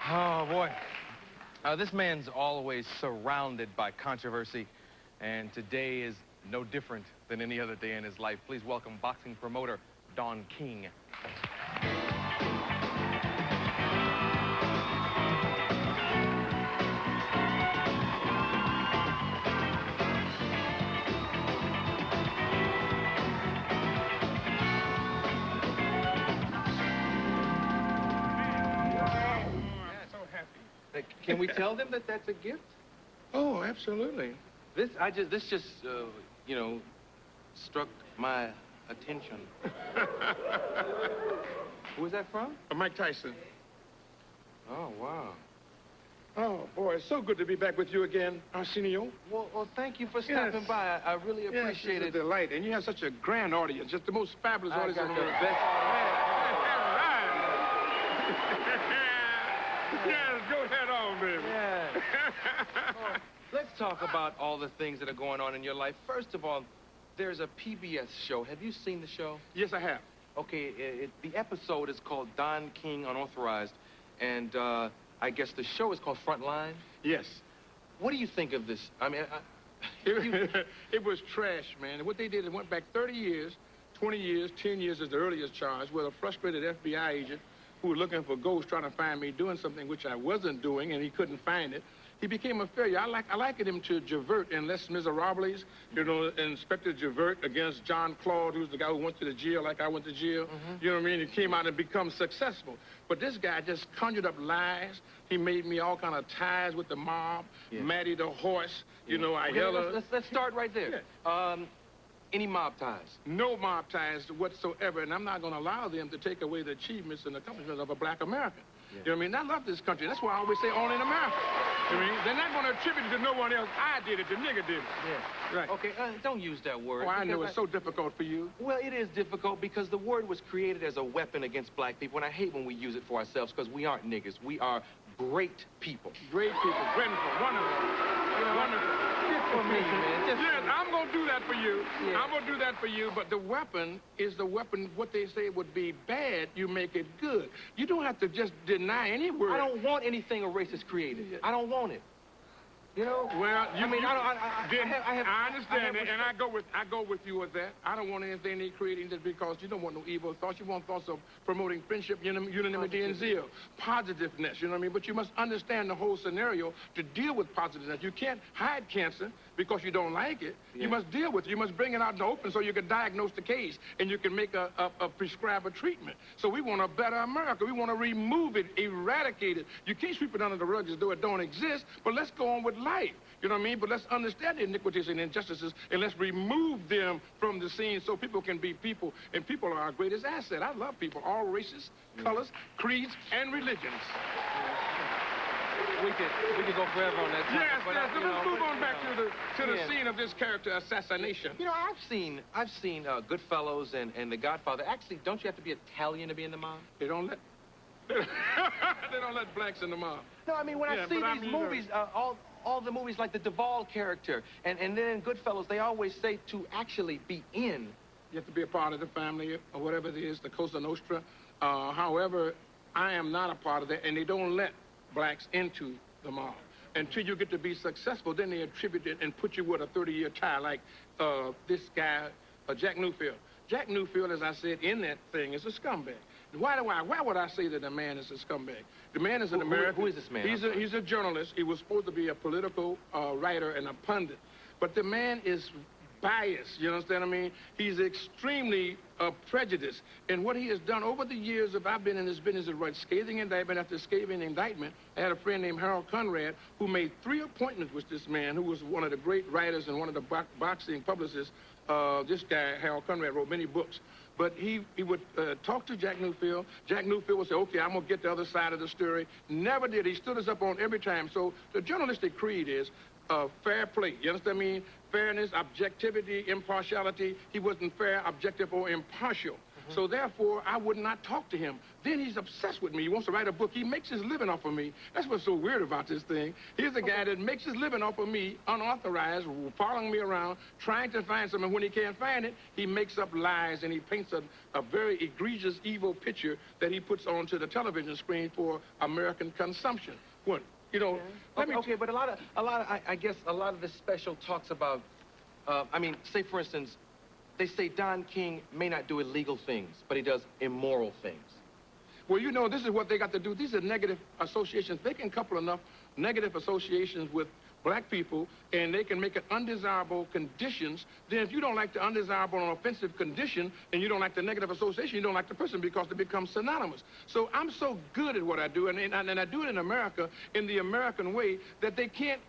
Oh, boy. This man's always surrounded by controversy, and today is no different than any other day in his life. Please welcome boxing promoter Don King. Can we tell them that that's a gift? Oh, absolutely. This just struck my attention. Who is that from? Mike Tyson. Oh, wow. Oh, boy, it's so good to be back with you again, Arsenio. Well, thank you for stopping by. I really appreciate it. It's a delight, and you have such a grand audience, just the most fabulous audience got in the the world. best. Yes, go ahead on, baby. Yeah. Oh, let's talk about all the things that are going on in your life. First of all, there's a PBS show. Have you seen the show? Yes, I have. Okay, the episode is called Don King Unauthorized, and I guess the show is called Frontline? Yes. What do you think of this? I mean, it was trash, man. What they did, it went back 30 years, 20 years, 10 years is the earliest charge, with a frustrated FBI agent who was looking for ghosts, trying to find me doing something which I wasn't doing, and he couldn't find it. He became a failure. I likened him to Javert in Les Miserables, Inspector Javert against John Claude, who's the guy who went to the jail like I went to jail. You know what I mean? He came out and become successful. But this guy just conjured up lies. He made me all kind of ties with the mob, Matty the horse, Let's start right there. Yeah. Any mob ties? No mob ties whatsoever, and I'm not going to allow them to take away the achievements and accomplishments of a black American. Yeah. You know what I mean? I love this country. That's why I always say only in America. You know what I mean? They're not going to attribute it to no one else. I did it. The nigga did it. Yeah. Right. Okay, don't use that word. Oh, I know it's so difficult for you. Well, it is difficult because the word was created as a weapon against black people, and I hate when we use it for ourselves because we aren't niggers. We are great people. Great people. Wonderful. Wonderful. Wonderful. Just for me, man. Yes, I'm going to do that for you. Yeah. I'm going to do that for you, but the weapon is the weapon. What they say would be bad, you make it good. You don't have to just deny any word. I don't want anything a racist created. I don't want it. You know? Well, I understand it, and I go with you with that. I don't want anything they creating just because you don't want no evil thoughts. You want thoughts of promoting friendship, unanimity, and zeal, positiveness. You know what I mean? But you must understand the whole scenario to deal with positiveness. You can't hide cancer because you don't like it. Yeah. You must deal with it. You must bring it out in the open so you can diagnose the case and you can make a prescribe a treatment. So we want a better America. We want to remove it, eradicate it. You can't sweep it under the rug as though it don't exist. But let's go on with life. You know what I mean? But let's understand the iniquities and injustices, and let's remove them from the scene so people can be people, and people are our greatest asset. I love people, all races, colors, creeds, and religions. We could go forever on that topic. Yes, let's move on back to the scene of this character assassination. You know, I've seen Goodfellas and The Godfather. Actually, don't you have to be Italian to be in the mob? They don't let blacks in the mob. No, I mean, when I see these movies, all the movies like the Duvall character, and then in Goodfellas, they always say to actually be in. You have to be a part of the family or whatever it is, the Cosa Nostra. However, I am not a part of that, and they don't let blacks into the mob. Until you get to be successful, then they attribute it and put you with a 30-year tie like this guy, Jack Newfield. Jack Newfield, as I said, in that thing is a scumbag. Why would I say that a man is a scumbag? The man is an American. Who is this man? He's a journalist. He was supposed to be a political writer and a pundit. But the man is biased, you understand what I mean? He's extremely prejudiced. And what he has done over the years of I've been in this business is write scathing indictment after scathing indictment. I had a friend named Harold Conrad who made 3 appointments with this man who was one of the great writers and one of the boxing publicists. This guy, Harold Conrad, wrote many books. But he would talk to Jack Newfield. Jack Newfield would say, okay, I'm going to get the other side of the story. Never did. He stood us up on every time. So the journalistic creed is fair play. You understand what I mean? Fairness, objectivity, impartiality. He wasn't fair, objective, or impartial. So therefore, I would not talk to him. Then he's obsessed with me. He wants to write a book. He makes his living off of me. That's what's so weird about this thing. He's a guy that makes his living off of me, unauthorized, following me around, trying to find something. When he can't find it, he makes up lies, and he paints a very egregious, evil picture that he puts onto the television screen for American consumption. What? You know, okay, but a lot of, I guess a lot of this special talks about, I mean, say for instance, they say Don King may not do illegal things, but he does immoral things. Well, you know, this is what they got to do. These are negative associations. They can couple enough negative associations with black people, and they can make it undesirable conditions. Then if you don't like the undesirable and offensive condition, and you don't like the negative association, you don't like the person, because they become synonymous. So I'm so good at what I do, and I do it in America, in the American way, that they can't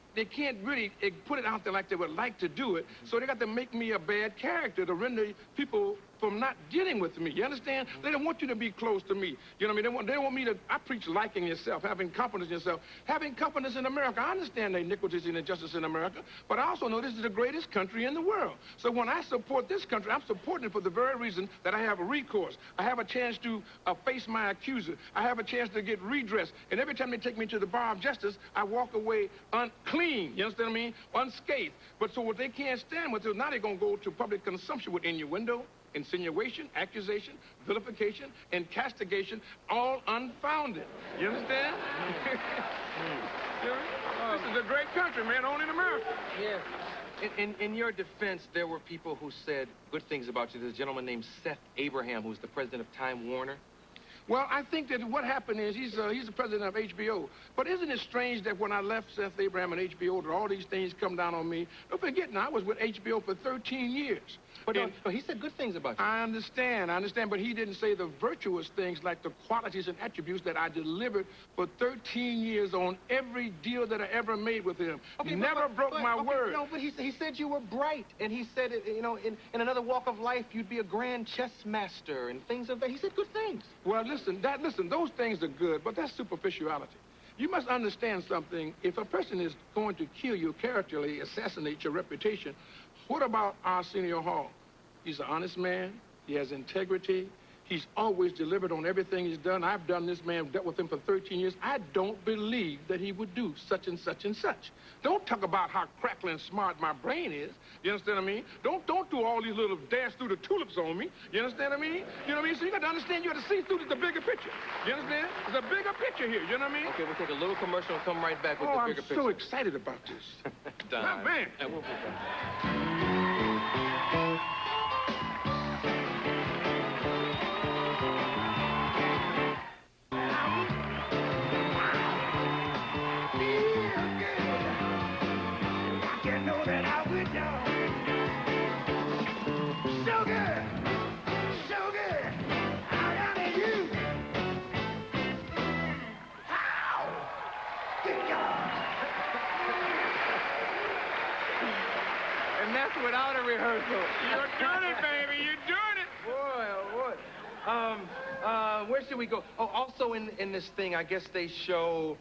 really put it out there like they would like to do it. So they got to make me a bad character to render people from not dealing with me. You understand? They don't want you to be close to me. You know what I mean? They want me to, I preach liking yourself, having confidence in yourself, having confidence in America. I understand the iniquities and injustice in America, but I also know this is the greatest country in the world. So when I support this country, I'm supporting it for the very reason that I have a recourse. I have a chance to face my accuser. I have a chance to get redress. And every time they take me to the bar of justice, I walk away unclean. You understand what I mean? Unscathed. But so what they can't stand with is now they're going to go to public consumption with innuendo, insinuation, accusation, vilification, and castigation, all unfounded. You understand? This is a great country, man, only in America. Yeah. In your defense, there were people who said good things about you. There's a gentleman named Seth Abraham, who's the president of Time Warner. Well, I think that what happened is he's the president of HBO. But isn't it strange that when I left Seth Abraham and HBO, that all these things come down on me? Don't forget, now, I was with HBO for 13 years. But he said good things about you. I understand, but he didn't say the virtuous things like the qualities and attributes that I delivered for 13 years on every deal that I ever made with him. Okay, never broke my word. No, but he said you were bright, and he said, you know, in another walk of life, you'd be a grand chess master and things of that. He said good things. Well, listen, those things are good, but that's superficiality. You must understand something. If a person is going to kill you characterly, assassinate your reputation, what about Arsenio Hall? He's an honest man. He has integrity. He's always delivered on everything he's done. I've done this man, dealt with him for 13 years. I don't believe that he would do such and such and such. Don't talk about how crackling smart my brain is. You understand what I mean? Don't do all these little dance through the tulips on me. You understand what I mean? You know what I mean? So you got to understand, you got to see through the bigger picture. You understand? There's a bigger picture here. You know what I mean? Okay, we'll take a little commercial and come right back with the bigger picture. I'm so excited about this. Don. Man. And we'll be back. And that's without a rehearsal. You're doing it, baby. You're doing it. Boy, oh boy. Where should we go? Oh, also in this thing, I guess they show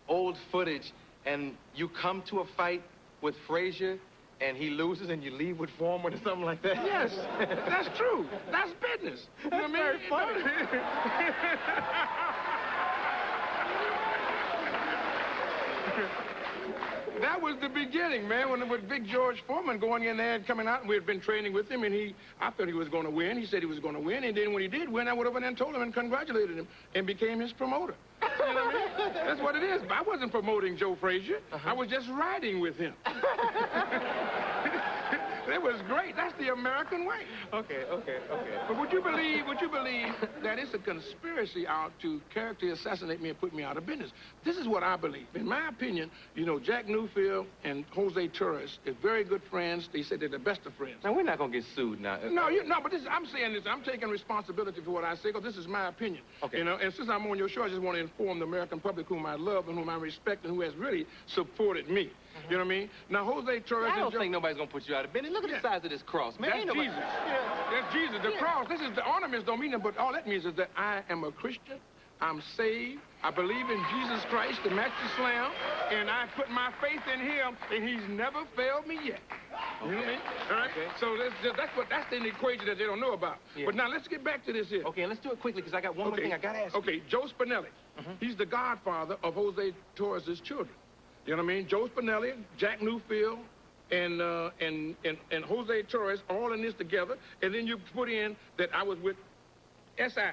old footage, and you come to a fight with Frazier, and he loses, and you leave with Foreman or something like that? Yes, that's true. That's business. That's you know very funny. That was the beginning, man, when with Big George Foreman going in there and coming out, and we had been training with him, and I thought he was going to win. He said he was going to win, and then when he did win, I went over there and told him and congratulated him and became his promoter. You know what I mean? That's what it is. I wasn't promoting Joe Frazier. I was just riding with him. It was great. That's the American way. Okay. But would you believe that it's a conspiracy out to character assassinate me and put me out of business? This is what I believe. In my opinion, you know, Jack Newfield and Jose Torres are very good friends. They say they're the best of friends. Now, we're not going to get sued now. No, but I'm saying this. I'm taking responsibility for what I say, because this is my opinion. Okay. You know, and since I'm on your show, I just want to inform the American public whom I love and whom I respect and who has really supported me. You know what I mean? Now, Jose Torres... I don't think nobody's going to put you out of business. Look at the size of this cross, man. That's Jesus. That's Jesus. The cross. This is the ornaments don't mean nothing, but all that means is that I am a Christian. I'm saved. I believe in Jesus Christ, the Master Slam, and I put my faith in him, and he's never failed me yet. You know what I mean? All right? Okay. So that's the equation that they don't know about. Yeah. But now let's get back to this here. Okay, and let's do it quickly, because I got one more thing I got to ask you. Okay, Joe Spinelli. He's the godfather of Jose Torres' children. You know what I mean? Joe Spinelli, Jack Newfield, and Jose Torres all in this together. And then you put in that I was with SI.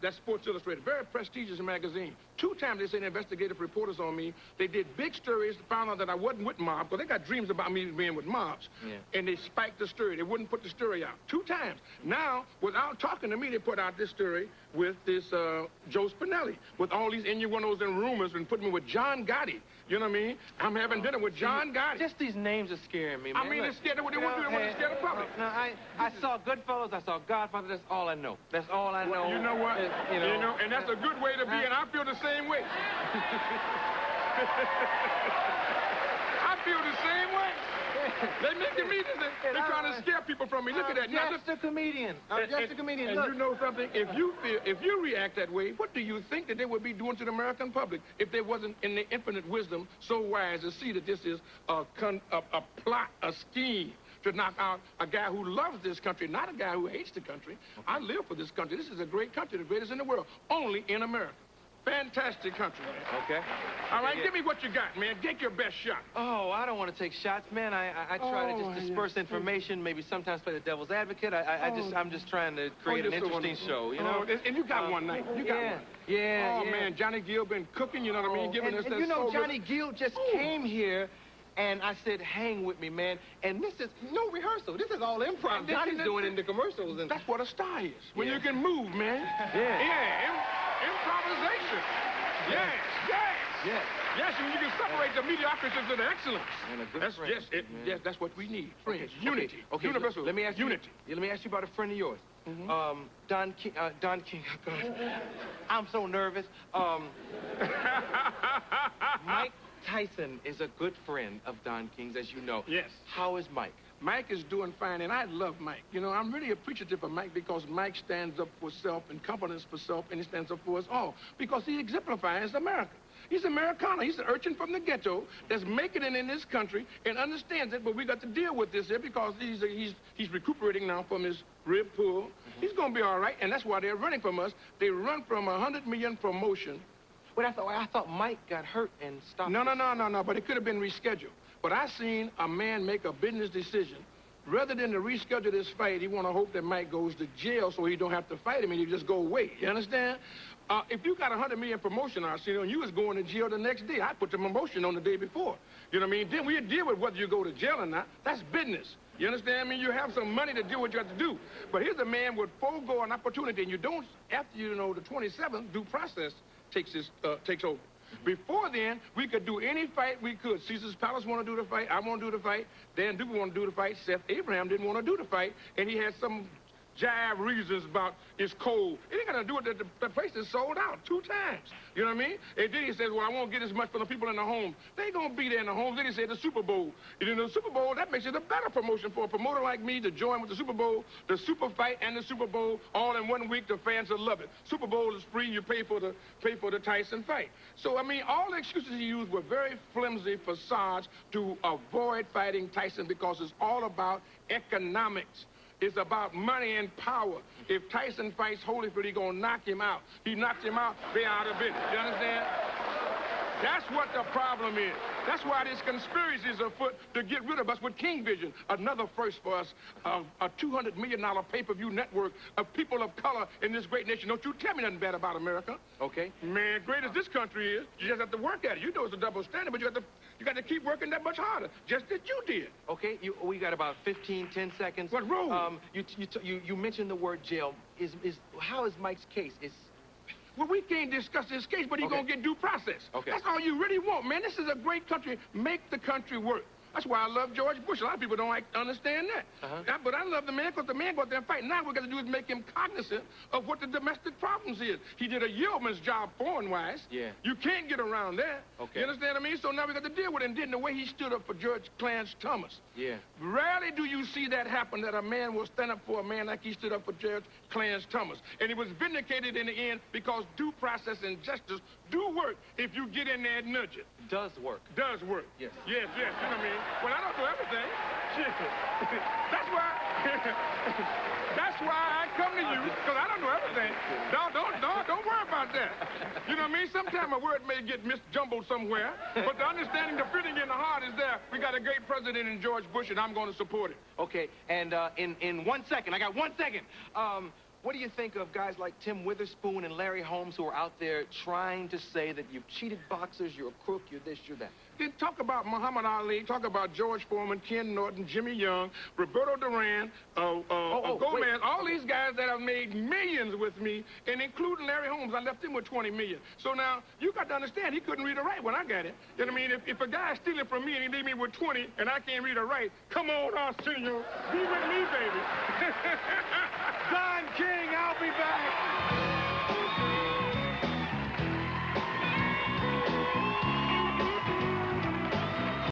That's Sports Illustrated, very prestigious magazine. 2 times they sent investigative reporters on me. They did big stories, found out that I wasn't with mobs, because they got dreams about me being with mobs. Yeah. And they spiked the story. They wouldn't put the story out. 2 times. Now, without talking to me, they put out this story with this Joe Spinelli, with all these innuendos and rumors, and put me with John Gotti. You know what I mean? I'm having dinner with John Gotti. Just these names are scaring me, man. I mean, they're scared of what they want to do. They want to scare the public. No, I saw Goodfellas. I saw Godfather. That's all I know. That's all I know. Well, you know what? You know, and that's a good way to be, and I feel the same way. I feel the same way. They making me, they're trying to scare people from me. Look at that. I'm just a comedian. I'm just a comedian. And look. You know something? If you react that way, what do you think that they would be doing to the American public if they wasn't in their infinite wisdom so wise to see that this is a plot, a scheme to knock out a guy who loves this country, not a guy who hates the country. Okay. I live for this country. This is a great country, the greatest in the world, only in America. Fantastic country, man. Okay. All right, give me what you got, man. Take your best shot. Oh, I don't want to take shots, man. I try to just disperse information, maybe sometimes play the devil's advocate. I'm just trying to create an interesting show, you know? And you got one night. You got one. Yeah. Oh, man, Johnny Gill been cooking, you know what I mean? Giving us that you know, Johnny Gill just came here, and I said, hang with me, man. And this is no rehearsal. This is all improv. Johnny's doing in the commercials. And that's what a star is. When you can move, man. Improvisation. Yes, when you can separate the mediocrity to the excellence. And a good friend, yes, that's what we need. Friends, unity. Okay. Universal. Let me ask you. Unity. Let me ask you about a friend of yours. Don King. Don King. I'm so nervous. Mike Tyson is a good friend of Don King's, as you know. Yes. How is Mike? Mike is doing fine, and I love Mike. You know, I'm really appreciative of Mike because Mike stands up for self and confidence for self, and he stands up for us all because he exemplifies America. He's Americana. He's an urchin from the ghetto that's making it in this country and understands it, but we got to deal with this here because he's recuperating now from his rib pull. He's going to be all right, and that's why they're running from us. They run from $100 million promotion. But I thought Mike got hurt and stopped. No, but it could have been rescheduled. But I seen a man make a business decision. Rather than to reschedule this fight, he want to hope that Mike goes to jail so he don't have to fight him and he just go away. You understand? If you got $100 million promotion, Arsenio, and you was going to jail the next day, I'd put the promotion on the day before. You know what I mean? Then we'd deal with whether you go to jail or not. That's business. You understand? I mean, you have some money to do what you have to do. But here's a man with forego an opportunity, and you don't, after, you know, the 27th, due process takes over. Before then, we could do any fight we could. Caesar's Palace want to do the fight. I want to do the fight. Dan Duke want to do the fight. Seth Abraham didn't want to do the fight, and he had some jive reasons about it's cold. It ain't got to do with the place is sold out 2 times. You know what I mean? And then he says, well, I won't get as much for the people in the home. They ain't going to be there in the homes. Then he said the Super Bowl. And in the Super Bowl, that makes it a better promotion for a promoter like me to join with the Super Bowl, the Super Fight, and the Super Bowl all in 1 week. The fans will love it. Super Bowl is free. You pay for the Tyson fight. So, I mean, all the excuses he used were very flimsy facades to avoid fighting Tyson because it's all about economics. It's about money and power. If Tyson fights Holyfield, he's going to knock him out. He knocks him out, they're out of business. You understand? That's what the problem is. That's why this conspiracy is afoot to get rid of us with King Vision, another first for us, a $200 million pay-per-view network of people of color in this great nation. Don't you tell me nothing bad about America. Okay. Man, great as this country is, you just have to work at it. You know it's a double standard, but you got to keep working that much harder, just as you did. Okay, we got about 10 seconds. What rule? You mentioned the word jail. How is Mike's case? Well, we can't discuss this case, but he's going to get due process. Okay. That's all you really want, man. This is a great country. Make the country work. That's why I love George Bush. A lot of people don't understand that. But I love the man because the man go out there and fight. Now what we got to do is make him cognizant of what the domestic problems is. He did a yeoman's job foreign-wise. Yeah. You can't get around that. Okay. You understand what I mean? So now we got to deal with it. And then the way he stood up for George Clarence Thomas. Yeah. Rarely do you see that happen, that a man will stand up for a man like he stood up for George Clarence Thomas. And he was vindicated in the end because due process and justice do work if you get in there and nudge it. Does work. Does work. Yes. Yes, you know what I mean? Well, I don't know everything. That's why. That's why I come to you, because I don't know everything. Don't worry about that. You know what I mean? Sometimes a word may get misjumbled somewhere, but the understanding, the fitting in the heart is there. We got a great president in George Bush, and I'm going to support it. Okay, and in 1 second, I got 1 second. What do you think of guys like Tim Witherspoon and Larry Holmes who are out there trying to say that you've cheated boxers, you're a crook, you're this, you're that? Then talk about Muhammad Ali, talk about George Foreman, Ken Norton, Jimmy Young, Roberto Duran, Gomez, all these guys that have made millions with me, and including Larry Holmes, I left him with 20 million. So now, you got to understand, he couldn't read or write when I got it. You know what I mean? If a guy's stealing from me and he leave me with 20, and I can't read or write, come on, Arsenio, be with me, baby. Don King, I'll be back.